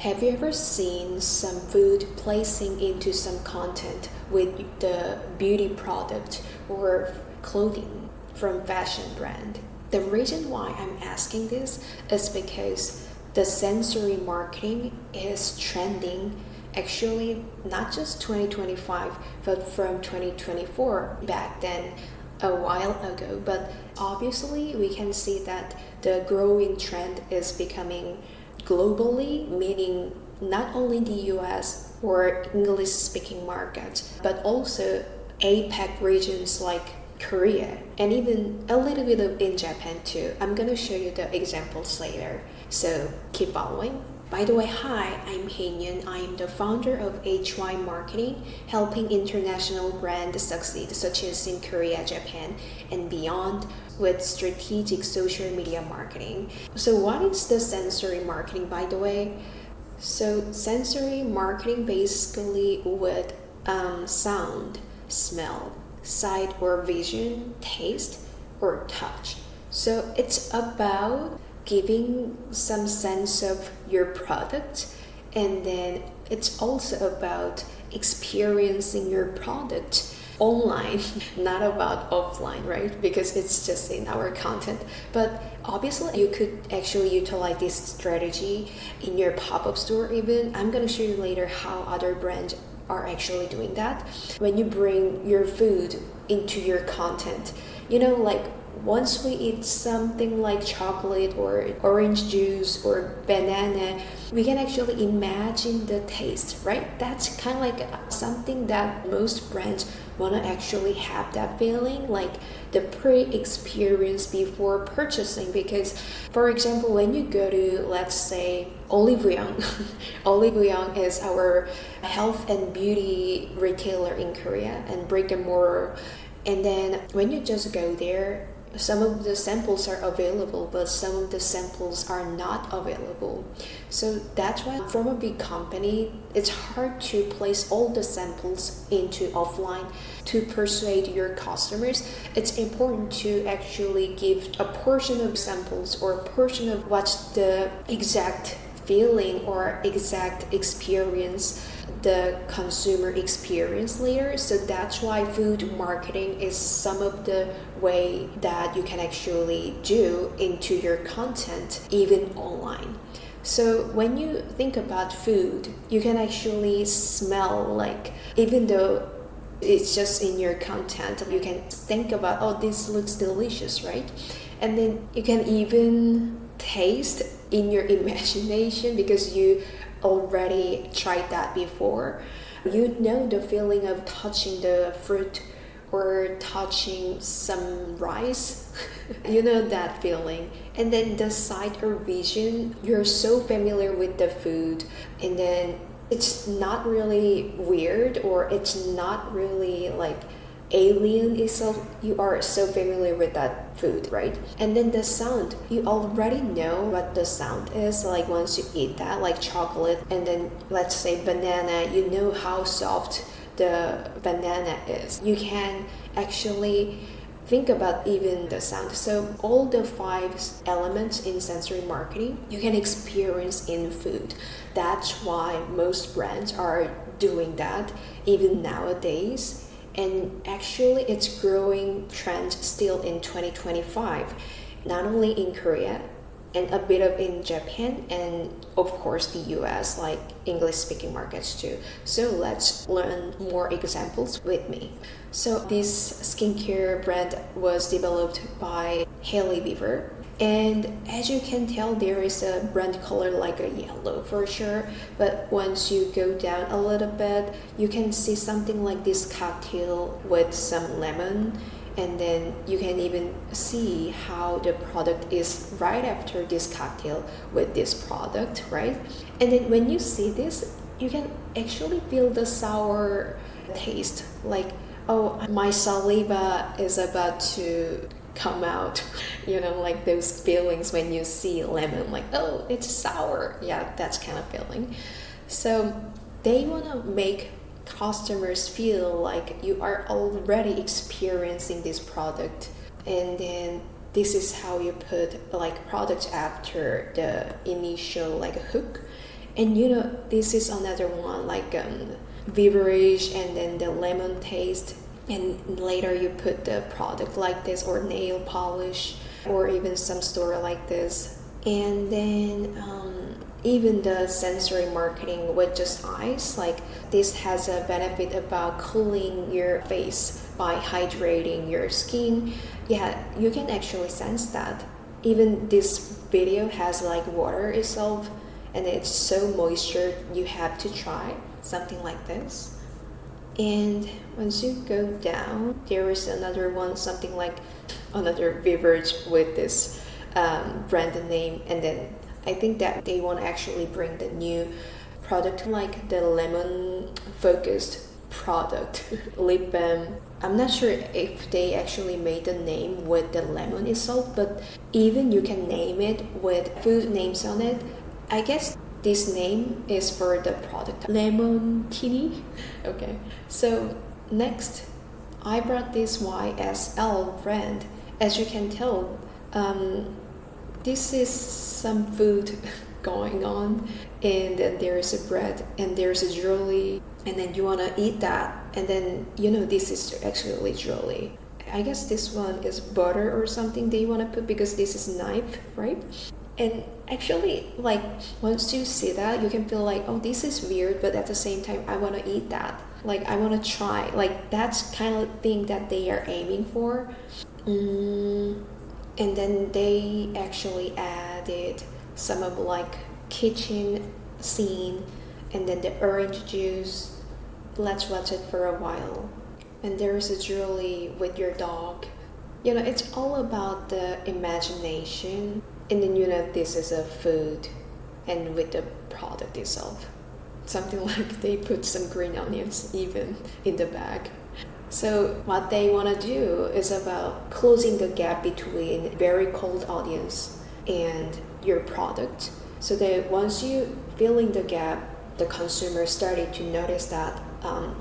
Have you ever seen some food placing into some content with the beauty product or clothing from fashion brand? The reason why I'm asking this is because the sensory marketing is trending actually not just 2025 but from 2024 back then a while ago. But obviously we can see that the growing trend is becoming globally, meaning not only the US or English speaking markets, but also APAC regions like Korea and even a little bit of in Japan too. I'm gonna show you the examples later, so keep following. By the way, hi, I'm Hyein. I am the founder of HY Marketing, helping international brands succeed, such as in Korea, Japan, and beyond, with strategic social media marketing. So what is the sensory marketing, by the way? So sensory marketing basically with sound, smell, sight or vision, taste, or touch. So it's about giving some sense of your product, and then it's also about experiencing your product online, not about offline, right? Because it's just in our content. But obviously you could actually utilize this strategy in your pop-up store even. I'm gonna show you later how other brands are actually doing that. When you bring your food into your content, like once we eat something like chocolate or orange juice or banana, we can actually imagine the taste, right? That's kind of like something that most brands want to actually have, that feeling, like the pre-experience before purchasing. Because for example, when you go to, let's say, Olive Young, Olive Young is our health and beauty retailer in Korea and brick and mortar. And then when you just go there, some of the samples are available, but some of the samples are not available. So that's why from a big company, it's hard to place all the samples into offline to persuade your customers. It's important to actually give a portion of samples or a portion of what's the exact feeling or exact experience, the consumer experience later. So that's why food marketing is some of the way that you can actually do into your content even online. So when you think about food, you can actually smell, like even though it's just in your content, you can think about, oh, this looks delicious, right? And then you can even taste in your imagination because you already tried that before. You know the feeling of touching the fruit or touching some rice. You know that feeling. And then the sight or vision, you're so familiar with the food, and then it's not really weird or it's not really like alien itself. You are so familiar with that food, right? And then the sound, you already know what the sound is, like once you eat that, like chocolate, and then let's say banana, you know how soft the banana is. You can actually think about even the sound. So all the 5 elements in sensory marketing you can experience in food. That's why most brands are doing that even nowadays. And actually it's growing trend still in 2025, not only in Korea and a bit of in Japan and of course the US, like English speaking markets too. So let's learn more examples with me. So this skincare brand was developed by Hailey Bieber. And as you can tell, there is a brand color like a yellow for sure. But once you go down a little bit, you can see something like this cocktail with some lemon. And then you can even see how the product is right after this cocktail with this product, right? And then when you see this, you can actually feel the sour taste. Like, oh, my saliva is about to come out, like those feelings when you see lemon, like, oh, it's sour. Yeah, that's kind of feeling. So they want to make customers feel like you are already experiencing this product, and then this is how you put like product after the initial like hook, And this is another one, like beverage and then the lemon taste, and later you put the product like this, or nail polish, or even some store like this. And then even the sensory marketing with just eyes, like this has a benefit about cooling your face by hydrating your skin. Yeah, you can actually sense that. Even this video has like water itself, and it's so moisture, you have to try something like this. And once you go down, there is another one, something like another beverage with this brand name. And then I think that they want to actually bring the new product, like the lemon focused product, lip balm. I'm not sure if they actually made the name with the lemon itself, but even you can name it with food names on it. I guess this name is for the product, lemon tini. Okay, so next, I brought this YSL brand. As you can tell, this is some food going on, and then there is a bread and there's a jewelry, and then you want to eat that, and then this is actually jewelry. I guess this one is butter or something they want to put, because this is knife, right? And actually, like, once you see that, you can feel like, oh, this is weird, but at the same time, I want to eat that. Like, I want to try. Like, that's kind of thing that they are aiming for. And then they actually added some of like kitchen scene, and then the orange juice. Let's watch it for a while. And there's a jewelry with your dog. It's all about the imagination. And then this is a food, and with the product itself, something like they put some green onions even in the bag. So what they want to do is about closing the gap between very cold audience and your product, so that once you fill in the gap, the consumer started to notice that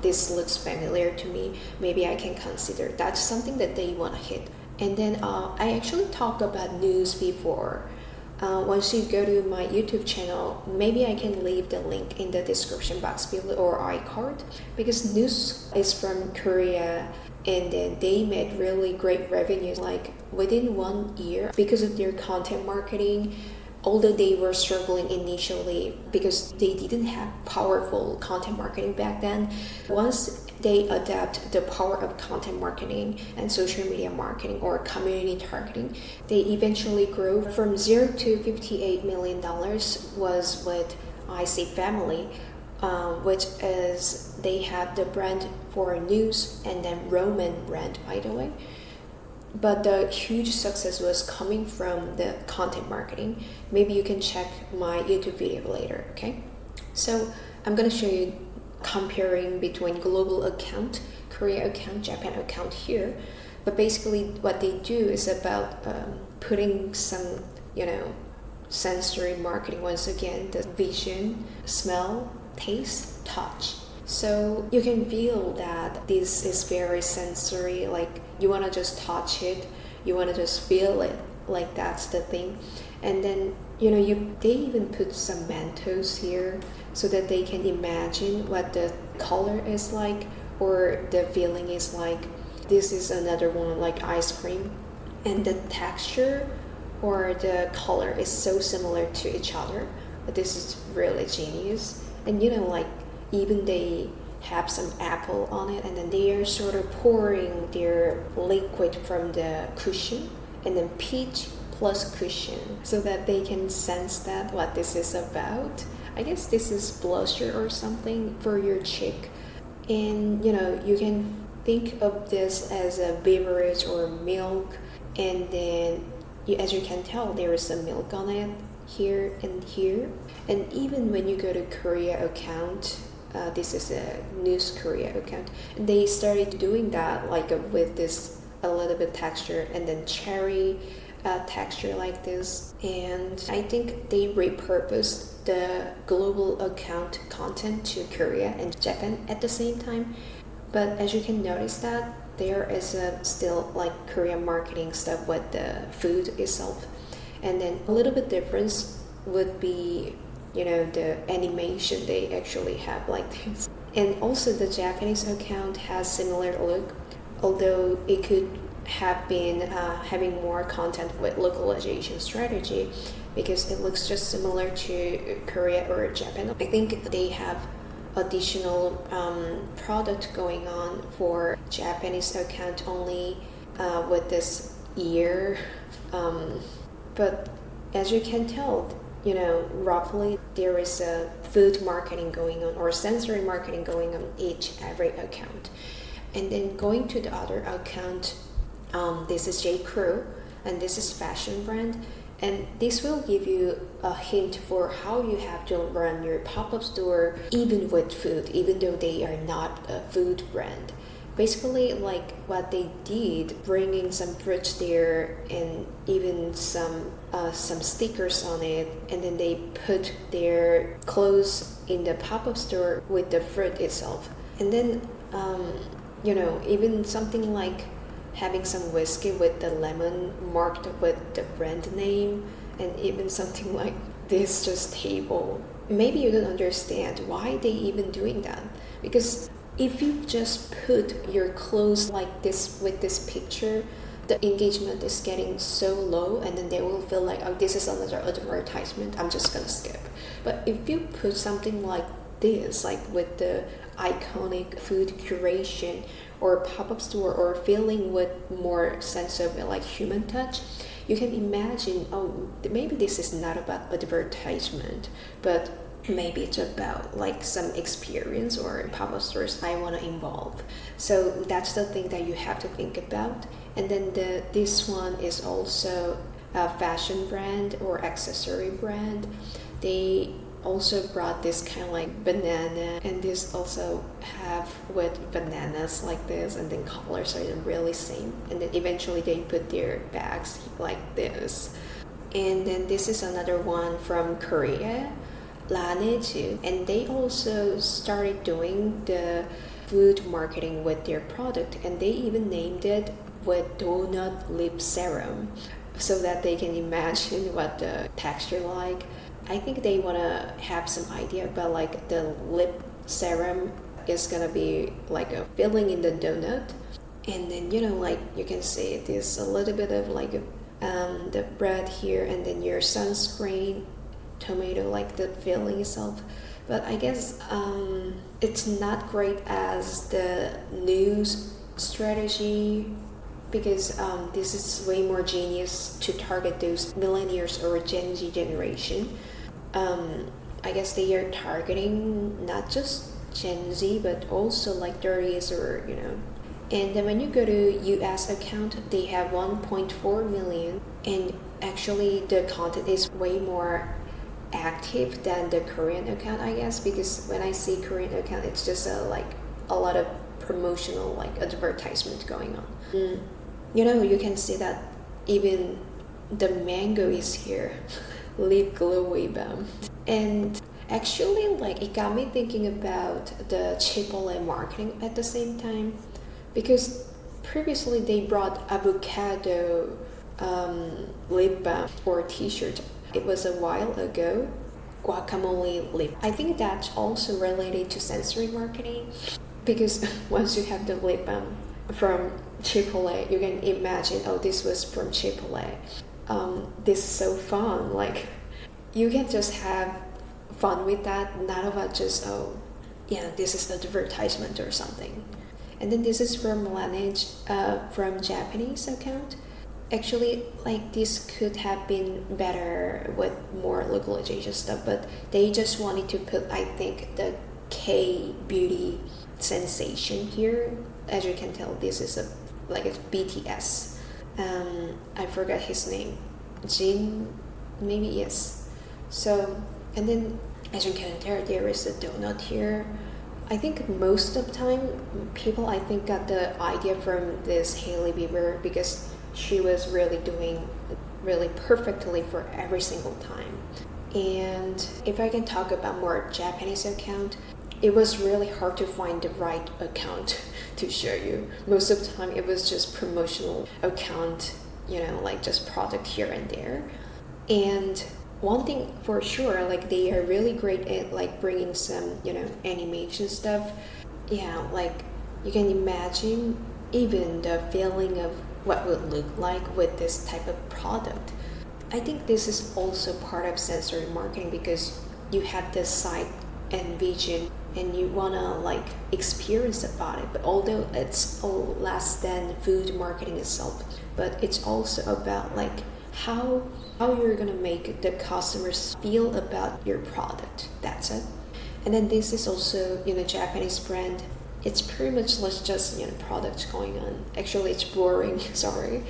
this looks familiar to me, maybe I can consider. That's something that they want to hit. And then I actually talked about Nuse before. Once you go to my YouTube channel, maybe I can leave the link in the description box below or iCard, because Nuse is from Korea, and then they made really great revenues like within 1 year because of their content marketing. Although they were struggling initially because they didn't have powerful content marketing back then, once they adapt the power of content marketing and social media marketing or community targeting, they eventually grew from 0 to $58 million was with IC Family, which is, they have the brand for Nuse and then Roman brand, by the way. But the huge success was coming from the content marketing. Maybe you can check my YouTube video later, okay? So I'm gonna show you comparing between global account, Korea account, Japan account here. But basically what they do is about putting some, sensory marketing. Once again, the vision, smell, taste, touch. So you can feel that this is very sensory, like you want to just touch it, you want to just feel it, like that's the thing. And then they even put some Mentos here so that they can imagine what the color is like or the feeling is like. This is another one, like ice cream, and the texture or the color is so similar to each other. This is really genius. And like even they have some apple on it, and then they are sort of pouring their liquid from the cushion, and then peach plus cushion, so that they can sense that what this is about. I guess this is blusher or something for your cheek. And you can think of this as a beverage or milk, and then as you can tell, there is some milk on it here and here. And even when you go to Korea account, this is a Nuse Korea account, they started doing that like with this a little bit texture, and then cherry texture like this. And I think they repurposed the global account content to Korea and Japan at the same time. But as you can notice that there is still like Korean marketing stuff with the food itself. And then a little bit difference would be the animation they actually have like this. And also the Japanese account has similar look, although it could have been having more content with localization strategy because it looks just similar to Korea or Japan. I think they have additional product going on for Japanese account only with this year. But as you can tell, roughly there is a food marketing going on or sensory marketing going on every account. And then going to the other account, this is J. Crew and this is fashion brand. And this will give you a hint for how you have to run your pop-up store even with food, even though they are not a food brand. Basically, like what they did, bringing some fruits there and even some stickers on it, and then they put their clothes in the pop-up store with the fruit itself. And then, even something like having some whiskey with the lemon marked with the brand name, and even something like this just table. Maybe you don't understand why they even doing that, because if you just put your clothes like this with this picture, the engagement is getting so low, and then they will feel like, oh, this is another advertisement, I'm just gonna skip. But if you put something like this, like with the iconic food curation or pop-up store or feeling with more sense of like human touch, you can imagine, oh, maybe this is not about advertisement, but maybe it's about like some experience or pop-up stores I want to involve. So that's the thing that you have to think about. And then this one is also a fashion brand or accessory brand. They also brought this kind of like banana, and this also have with bananas like this, and then colors are really same, and then eventually they put their bags like this. And then this is another one from Korea, LANEIGE, and they also started doing the food marketing with their product, and they even named it with donut lip serum so that they can imagine what the texture like. I think they want to have some idea about like the lip serum is gonna be like a filling in the donut, and then like you can see there's a little bit of like the bread here, and then your sunscreen, tomato, like the filling itself. But I guess it's not great as the Nuse strategy, because this is way more genius to target those millennials or Gen Z generation. I guess they are targeting not just Gen Z but also like 30s or And then when you go to US account, they have 1.4 million, and actually the content is way more active than the Korean account, I guess, because when I see Korean account, it's just a lot of promotional like advertisement going on. You can see that even the mango is here. Lip glowy balm. And actually, like, it got me thinking about the Chipotle marketing at the same time, because previously they brought avocado lip balm or t-shirt. It was a while ago, guacamole lip. I think that's also related to sensory marketing, because once you have the lip balm from Chipotle, you can imagine, oh, this was from Chipotle. This is so fun. Like, you can just have fun with that, not about just, oh, yeah, this is advertisement or something. And then this is from LANEIGE, from Japanese account. Actually, like, this could have been better with more localization stuff, but they just wanted to put, I think, the K beauty sensation here. As you can tell, this is a BTS. I forgot his name. Jin, maybe, yes. So, and then as you can tell, there is a donut here. I think most of the time, people, I think, got the idea from this Hailey Bieber, because she was really doing really perfectly for every single time. And if I can talk about more Japanese account, it was really hard to find the right account to show you. Most of the time it was just promotional account, like just product here and there. And one thing for sure, like they are really great at like bringing some, animation stuff. Yeah, like you can imagine even the feeling of what would look like with this type of product. I think this is also part of sensory marketing because you have this sight and vision and you wanna like experience about it. But although it's all less than food marketing itself, but it's also about like how you're gonna make the customers feel about your product. That's it. And then this is also Japanese brand. It's pretty much less just products going on. Actually, it's boring. Sorry.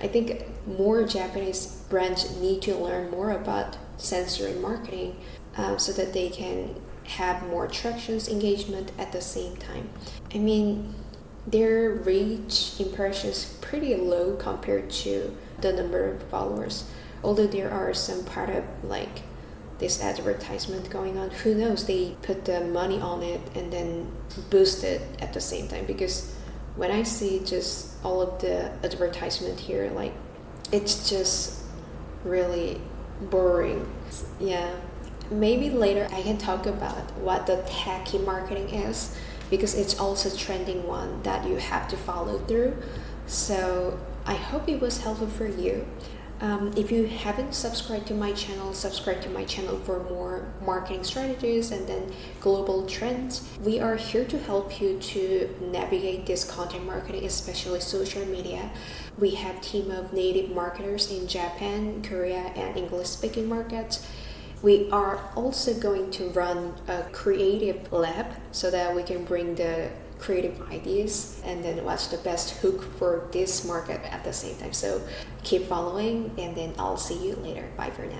I think more Japanese brands need to learn more about sensory marketing, so that they can have more attractions, engagement at the same time. I mean, their reach impressions pretty low compared to the number of followers. Although there are some part of like this advertisement going on, who knows, they put the money on it and then boost it at the same time. Because when I see just all of the advertisement here, like it's just really boring. Yeah, maybe later I can talk about what the tacky marketing is, because it's also trending one that you have to follow through. So I hope it was helpful for you. If you haven't subscribed to my channel, subscribe to my channel for more marketing strategies and then global trends. We are here to help you to navigate this content marketing, especially social media. We have a team of native marketers in Japan, Korea, and English-speaking markets. We are also going to run a creative lab so that we can bring the creative ideas and then what's the best hook for this market at the same time. So keep following and then I'll see you later. Bye for now.